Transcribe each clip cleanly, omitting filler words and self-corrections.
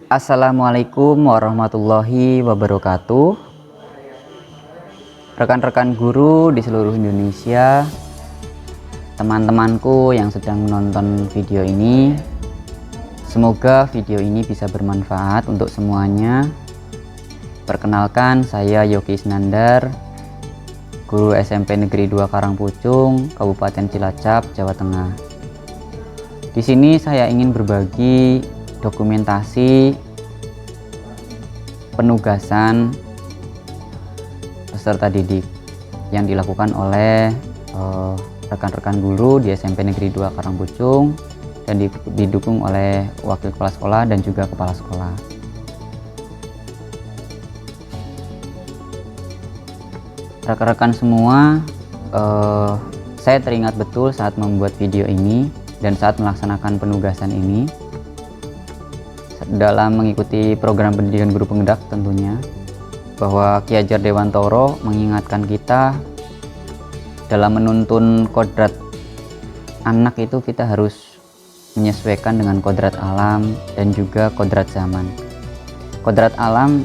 Assalamualaikum warahmatullahi wabarakatuh. Rekan-rekan guru di seluruh Indonesia, teman-temanku yang sedang menonton video ini, semoga video ini bisa bermanfaat untuk semuanya. Perkenalkan, saya Yogi Isnandar, guru SMP Negeri 2 Karangpucung, Kabupaten Cilacap, Jawa Tengah. Di sini saya ingin berbagi dokumentasi penugasan peserta didik yang dilakukan oleh rekan-rekan guru di SMP Negeri 2 Karangpucung dan didukung oleh wakil kepala sekolah dan juga kepala sekolah. Rekan-rekan semua, saya teringat betul saat membuat video ini dan saat melaksanakan penugasan ini dalam mengikuti program pendidikan guru penggerak, tentunya bahwa Ki Hajar Dewantoro mengingatkan kita dalam menuntun kodrat anak itu kita harus menyesuaikan dengan kodrat alam dan juga kodrat zaman. Kodrat alam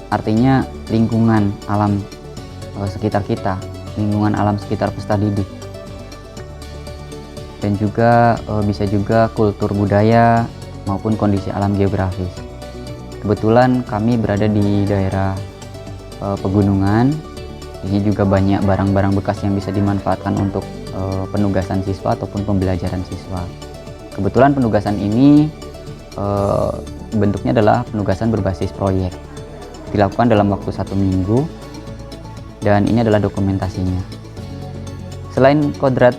artinya lingkungan alam sekitar kita, lingkungan alam sekitar peserta didik, dan juga bisa juga kultur budaya maupun kondisi alam geografis. Kebetulan kami berada di daerah pegunungan. Ini juga banyak barang-barang bekas yang bisa dimanfaatkan untuk penugasan siswa ataupun pembelajaran siswa. Kebetulan penugasan ini bentuknya adalah penugasan berbasis proyek, dilakukan dalam waktu 1 minggu, dan ini adalah dokumentasinya. Selain kodrat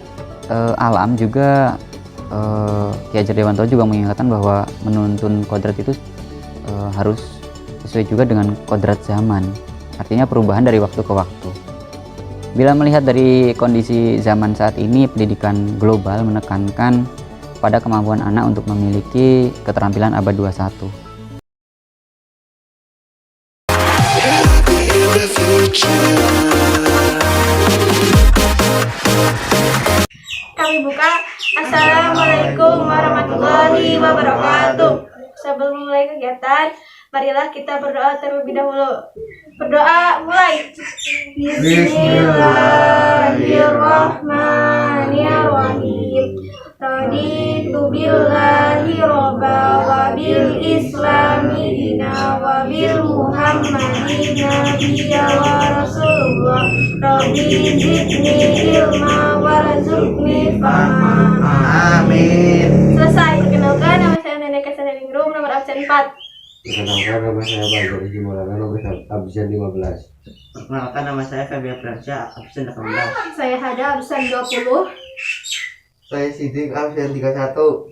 alam, juga Ki Hajar Dewantoro juga mengingatkan bahwa menuntun kodrat itu harus sesuai juga dengan kodrat zaman, artinya perubahan dari waktu ke waktu. Bila melihat dari kondisi zaman saat ini, pendidikan global menekankan pada kemampuan anak untuk memiliki keterampilan abad 21. Kami buka. Assalamualaikum warahmatullahi wabarakatuh. Sebelum mulai kegiatan, marilah kita berdoa terlebih dahulu. Berdoa mulai. Bismillahirrahmanirrahim. Raditu billahi robba wa bil islami dina wa bil muhammadin nabiyya wa rasulullah. Rabbi zidni ilma warzuqni fahma. Amin. Selesai. Perkenalkan, nama saya Nenek Kasaningrum, nomor absen 4. Perkenalkan, nama saya Bajar Jimolana, nomor absen 15. Perkenalkan, nama saya Febia Pransya, absen 18. Saya Hada, absen 20. Saya Sidik, absen 31.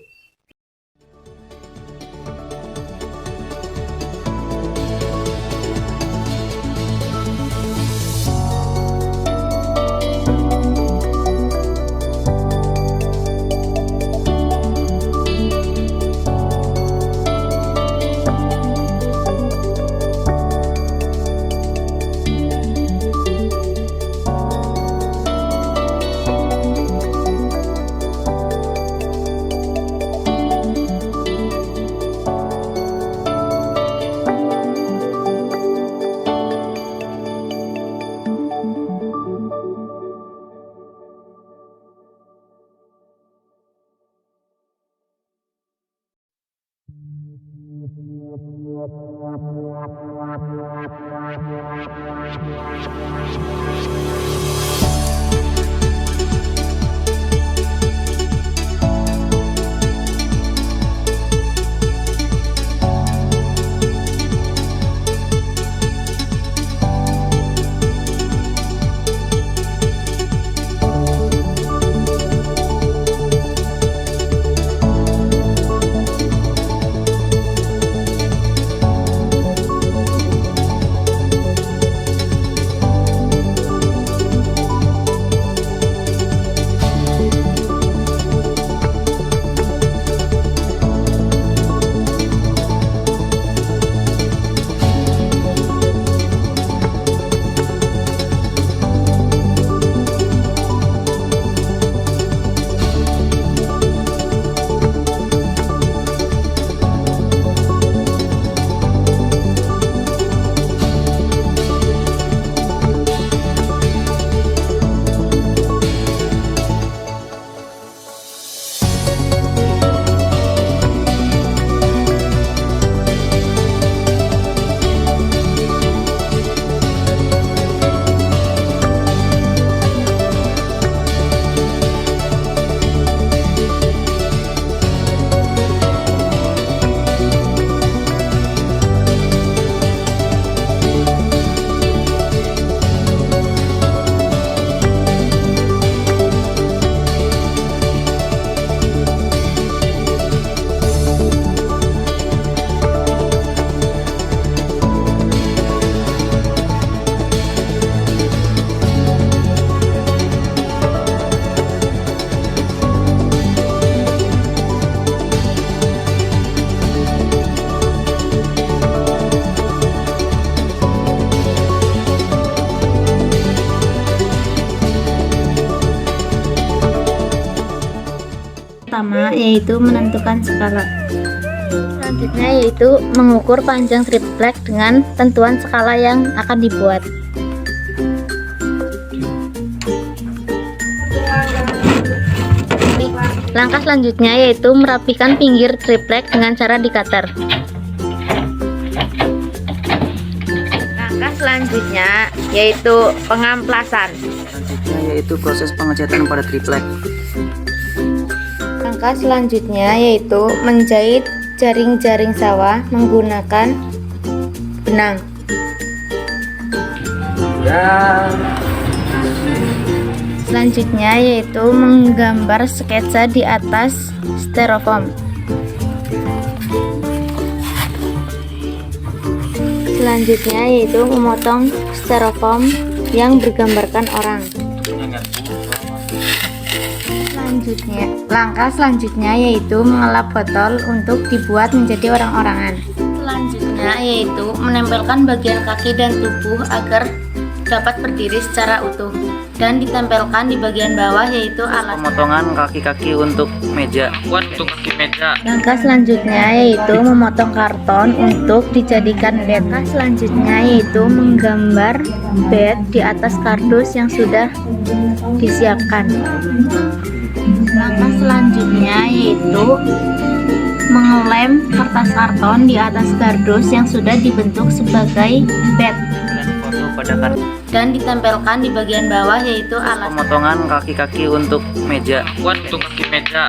pertama yaitu menentukan skala. Selanjutnya yaitu mengukur panjang triplek dengan tentuan skala yang akan dibuat. Langkah selanjutnya yaitu merapikan pinggir triplek dengan cara di cutter. Langkah selanjutnya yaitu pengamplasan. Selanjutnya yaitu proses pengecatan pada triplek. Langkah selanjutnya yaitu menjahit jaring-jaring sawah menggunakan benang. Selanjutnya yaitu menggambar sketsa di atas styrofoam. Selanjutnya yaitu memotong styrofoam yang bergambarkan orang. Langkah selanjutnya yaitu mengelap botol untuk dibuat menjadi orang-orangan. Selanjutnya yaitu menempelkan bagian kaki dan tubuh agar dapat berdiri secara utuh dan ditempelkan di bagian bawah yaitu alas. Pemotongan kaki-kaki untuk meja. Langkah selanjutnya yaitu memotong karton untuk dijadikan bed. Langkah selanjutnya yaitu menggambar bed di atas kardus yang sudah disiapkan. Langkah selanjutnya yaitu mengelem kertas karton di atas kardus yang sudah dibentuk sebagai bed dan ditempelkan di bagian bawah yaitu alas. Pemotongan kaki-kaki untuk meja.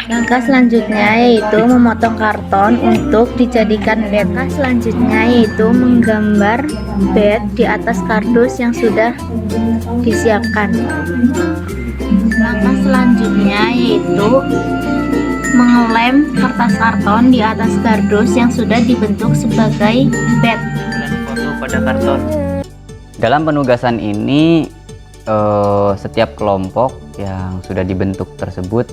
Langkah selanjutnya yaitu memotong karton untuk dijadikan bed. Langkah selanjutnya yaitu menggambar bed di atas kardus yang sudah disiapkan. Langkah selanjutnya yaitu mengelem kertas karton di atas kardus yang sudah dibentuk sebagai bed. Dalam penugasan ini setiap kelompok yang sudah dibentuk tersebut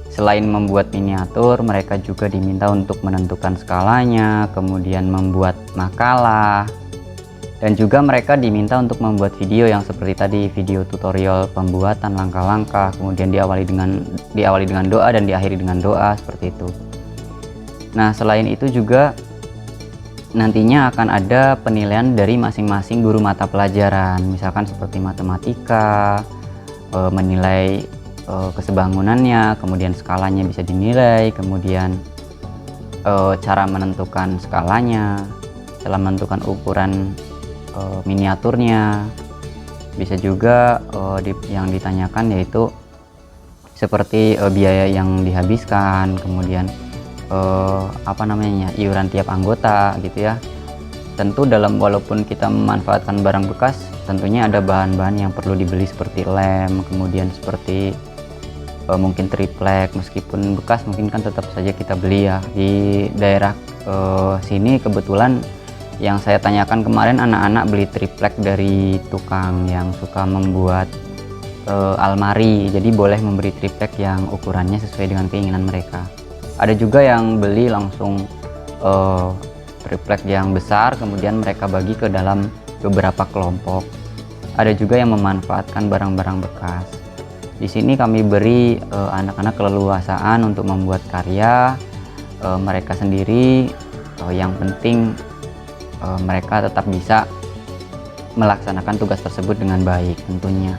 selain membuat miniatur, mereka juga diminta untuk menentukan skalanya, kemudian membuat makalah, dan juga mereka diminta untuk membuat video yang seperti tadi, video tutorial pembuatan langkah-langkah, kemudian diawali dengan doa dan diakhiri dengan doa seperti itu. Nah, selain itu juga nantinya akan ada penilaian dari masing-masing guru mata pelajaran, misalkan seperti matematika, menilai kesebangunannya, kemudian skalanya bisa dinilai, kemudian cara menentukan skalanya, cara menentukan ukuran miniaturnya, bisa juga yang ditanyakan yaitu seperti biaya yang dihabiskan, kemudian iuran tiap anggota gitu ya. Tentu walaupun kita memanfaatkan barang bekas, tentunya ada bahan-bahan yang perlu dibeli seperti lem, kemudian seperti mungkin triplek, meskipun bekas mungkin kan tetap saja kita beli ya. Di daerah sini kebetulan yang saya tanyakan kemarin, anak-anak beli triplek dari tukang yang suka membuat almari, jadi boleh memberi triplek yang ukurannya sesuai dengan keinginan mereka. Ada juga yang beli langsung triplek yang besar, kemudian mereka bagi ke dalam beberapa kelompok. Ada juga yang memanfaatkan barang-barang bekas. Di sini kami beri anak-anak keleluasaan untuk membuat karya mereka sendiri. Yang penting mereka tetap bisa melaksanakan tugas tersebut dengan baik tentunya.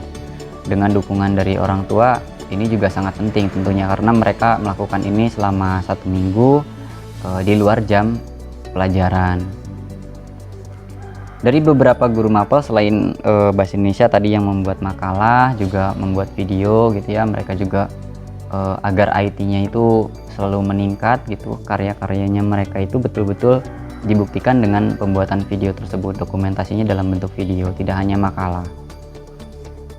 Dengan dukungan dari orang tua, ini juga sangat penting tentunya, karena mereka melakukan ini selama 1 minggu di luar jam pelajaran. Dari beberapa guru mapel selain Bahasa Indonesia tadi yang membuat makalah, juga membuat video gitu ya, mereka juga agar IT-nya itu selalu meningkat gitu, karya-karyanya mereka itu betul-betul dibuktikan dengan pembuatan video tersebut, dokumentasinya dalam bentuk video, tidak hanya makalah.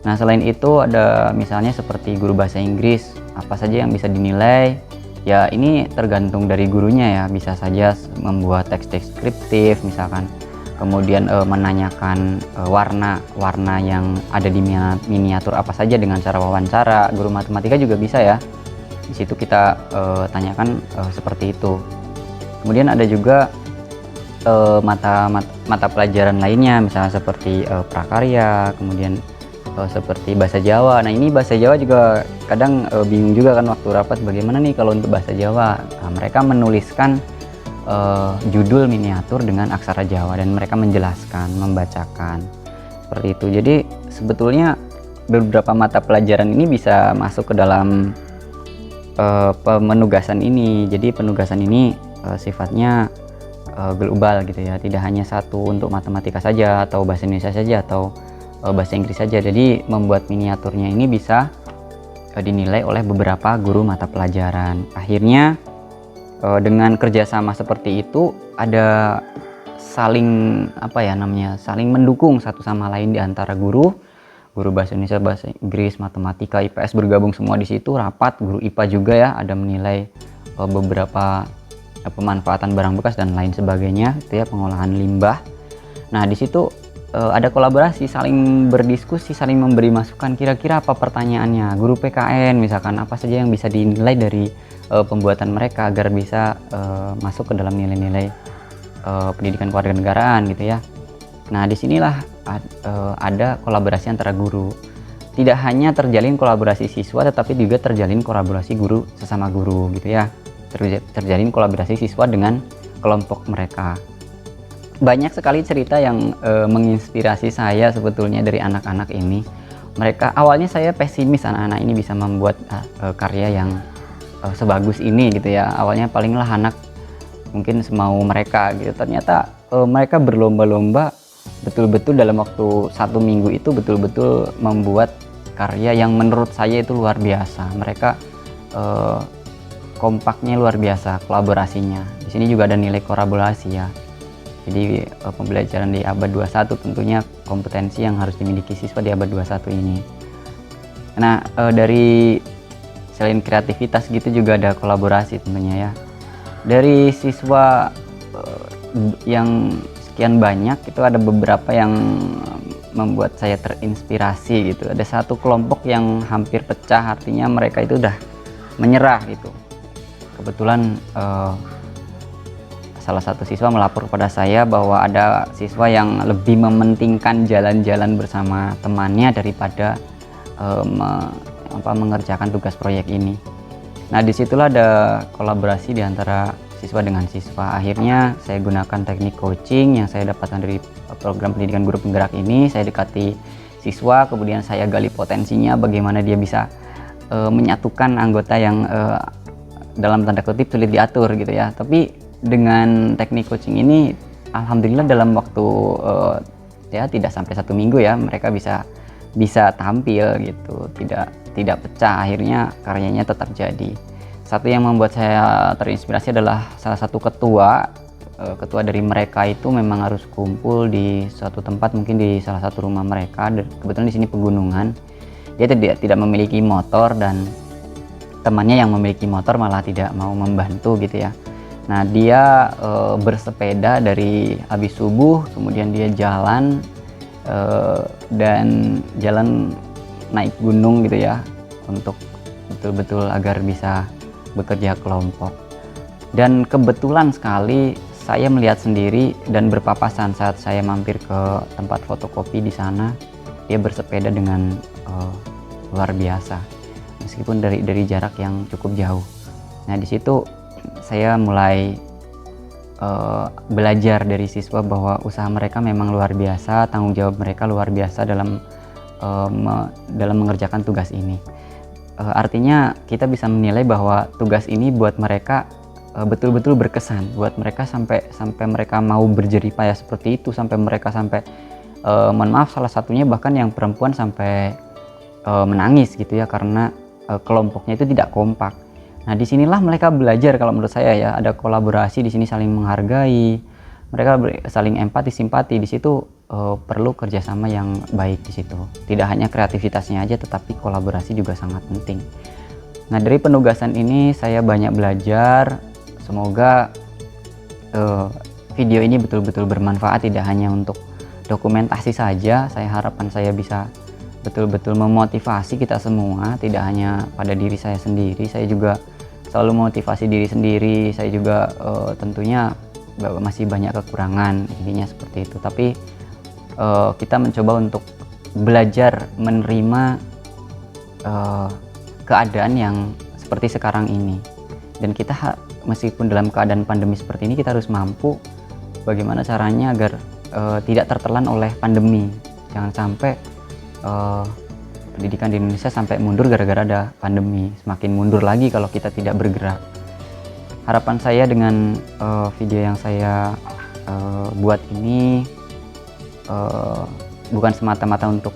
Nah, selain itu ada misalnya seperti guru bahasa Inggris, apa saja yang bisa dinilai? Ya, ini tergantung dari gurunya ya, bisa saja membuat teks deskriptif misalkan, kemudian menanyakan warna yang ada di miniatur apa saja dengan cara wawancara. Guru matematika juga bisa ya, di situ kita tanyakan seperti itu. Kemudian ada juga mata pelajaran lainnya, misalnya seperti prakarya, kemudian seperti bahasa Jawa. Nah, ini bahasa Jawa juga kadang bingung juga kan waktu rapat bagaimana nih kalau untuk bahasa Jawa. Nah, mereka menuliskan judul miniatur dengan aksara Jawa dan mereka menjelaskan, membacakan seperti itu. Jadi sebetulnya beberapa mata pelajaran ini bisa masuk ke dalam penugasan ini. Jadi penugasan ini sifatnya global gitu ya, tidak hanya satu untuk matematika saja atau bahasa Indonesia saja atau bahasa Inggris saja. Jadi membuat miniaturnya ini bisa dinilai oleh beberapa guru mata pelajaran. Akhirnya dengan kerjasama seperti itu ada saling saling mendukung satu sama lain di antara guru bahasa Indonesia, bahasa Inggris, matematika, IPS bergabung semua di situ rapat. Guru IPA juga ya ada menilai beberapa pemanfaatan barang bekas dan lain sebagainya itu ya, pengolahan limbah. Nah di situ ada kolaborasi, saling berdiskusi, saling memberi masukan, kira-kira apa pertanyaannya. Guru PKN misalkan apa saja yang bisa dinilai dari pembuatan mereka agar bisa masuk ke dalam nilai-nilai pendidikan kewarganegaraan gitu ya. Nah disinilah ada kolaborasi antara guru. Tidak hanya terjalin kolaborasi siswa tetapi juga terjalin kolaborasi guru sesama guru gitu ya. Terjalin kolaborasi siswa dengan kelompok mereka. Banyak sekali cerita yang menginspirasi saya sebetulnya dari anak-anak ini. Mereka awalnya saya pesimis anak-anak ini bisa membuat karya yang sebagus ini gitu ya. Awalnya palinglah anak mungkin semau mereka gitu. Ternyata mereka berlomba-lomba betul-betul dalam waktu 1 minggu itu betul-betul membuat karya yang menurut saya itu luar biasa. Mereka kompaknya luar biasa, kolaborasinya. Di sini juga ada nilai kolaborasi ya. Jadi pembelajaran di abad 21 tentunya kompetensi yang harus dimiliki siswa di abad 21 ini. Nah, dari selain kreativitas gitu juga ada kolaborasi tentunya ya. Dari siswa yang sekian banyak itu ada beberapa yang membuat saya terinspirasi gitu. Ada satu kelompok yang hampir pecah, artinya mereka itu udah menyerah gitu. Kebetulan salah satu siswa melapor kepada saya bahwa ada siswa yang lebih mementingkan jalan-jalan bersama temannya daripada mengerjakan tugas proyek ini. Nah disitulah ada kolaborasi di antara siswa dengan siswa. Akhirnya saya gunakan teknik coaching yang saya dapatkan dari program pendidikan guru penggerak ini. Saya dekati siswa, kemudian saya gali potensinya bagaimana dia bisa menyatukan anggota yang dalam tanda kutip sulit diatur gitu ya. Tapi dengan teknik coaching ini alhamdulillah dalam waktu ya tidak sampai 1 minggu ya mereka bisa tampil gitu, tidak pecah. Akhirnya karyanya tetap jadi. Satu yang membuat saya terinspirasi adalah salah satu ketua dari mereka itu memang harus kumpul di suatu tempat, mungkin di salah satu rumah mereka. Kebetulan di sini pegunungan. Dia tidak memiliki motor dan temannya yang memiliki motor malah tidak mau membantu gitu ya. Nah dia bersepeda dari habis subuh, kemudian dia jalan dan jalan naik gunung gitu ya, untuk betul-betul agar bisa bekerja kelompok. Dan kebetulan sekali saya melihat sendiri dan berpapasan saat saya mampir ke tempat fotokopi di sana. Dia bersepeda dengan luar biasa, meskipun dari jarak yang cukup jauh. Nah di situ saya mulai belajar dari siswa bahwa usaha mereka memang luar biasa, tanggung jawab mereka luar biasa dalam mengerjakan tugas ini. Artinya kita bisa menilai bahwa tugas ini buat mereka betul-betul berkesan, buat mereka sampai mereka mau berjerih payah seperti itu, sampai mereka mohon maaf salah satunya bahkan yang perempuan sampai menangis gitu ya, karena kelompoknya itu tidak kompak. Nah disinilah mereka belajar, kalau menurut saya ya, ada kolaborasi di sini, saling menghargai, mereka saling empati, simpati. Di situ perlu kerjasama yang baik di situ. Tidak hanya kreativitasnya aja, tetapi kolaborasi juga sangat penting. Nah dari penugasan ini saya banyak belajar. Semoga video ini betul-betul bermanfaat, tidak hanya untuk dokumentasi saja. Saya harapan saya bisa betul-betul memotivasi kita semua, tidak hanya pada diri saya sendiri. Saya juga selalu motivasi diri sendiri. Saya juga tentunya masih banyak kekurangan, intinya seperti itu. Tapi kita mencoba untuk belajar menerima keadaan yang seperti sekarang ini. Dan kita meskipun dalam keadaan pandemi seperti ini, kita harus mampu bagaimana caranya agar tidak tertelan oleh pandemi. Jangan sampai pendidikan di Indonesia sampai mundur gara-gara ada pandemi. Semakin mundur lagi kalau kita tidak bergerak. Harapan saya dengan video yang saya buat ini bukan semata-mata untuk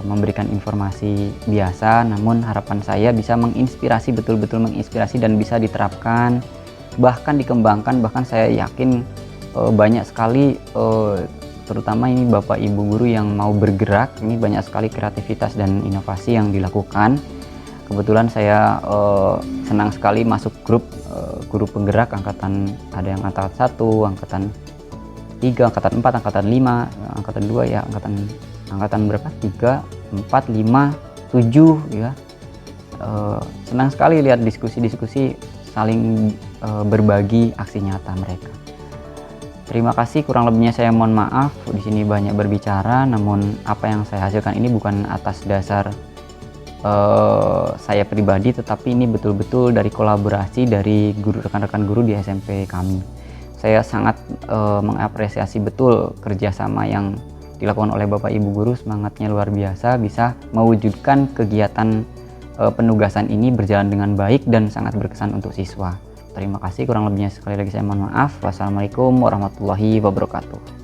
memberikan informasi biasa, namun harapan saya bisa menginspirasi, betul-betul menginspirasi dan bisa diterapkan, bahkan dikembangkan. Bahkan saya yakin banyak sekali, terutama ini Bapak Ibu guru yang mau bergerak, ini banyak sekali kreativitas dan inovasi yang dilakukan. Kebetulan saya senang sekali masuk grup guru penggerak angkatan, ada yang angkatan 1, angkatan 3, angkatan 4, angkatan 5, angkatan 2 ya, angkatan berapa? 3, 4, 5, 7 ya. Senang sekali lihat diskusi-diskusi saling berbagi aksi nyata mereka. Terima kasih, kurang lebihnya saya mohon maaf. Di sini banyak berbicara, namun apa yang saya hasilkan ini bukan atas dasar saya pribadi, tetapi ini betul-betul dari kolaborasi dari guru, rekan-rekan guru di SMP kami. Saya sangat mengapresiasi betul kerjasama yang dilakukan oleh Bapak Ibu guru, semangatnya luar biasa, bisa mewujudkan kegiatan penugasan ini berjalan dengan baik dan sangat berkesan untuk siswa. Terima kasih, kurang lebihnya sekali lagi saya mohon maaf. Wassalamualaikum warahmatullahi wabarakatuh.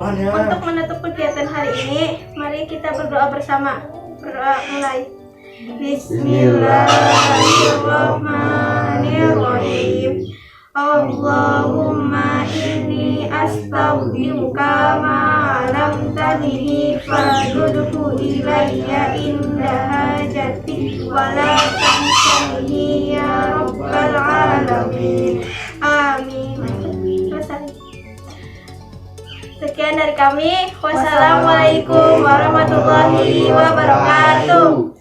Untuk menutup kegiatan hari ini, mari kita berdoa bersama. Berdoa mulai. Bismillahirrahmanirrahim. Allahumma inni astaghfiruka ma 'allamtani fadudhu ilayya inda hajati wa la tansani ya rabbal alamin. Amin. Sekian dari kami. Wassalamualaikum warahmatullahi wabarakatuh.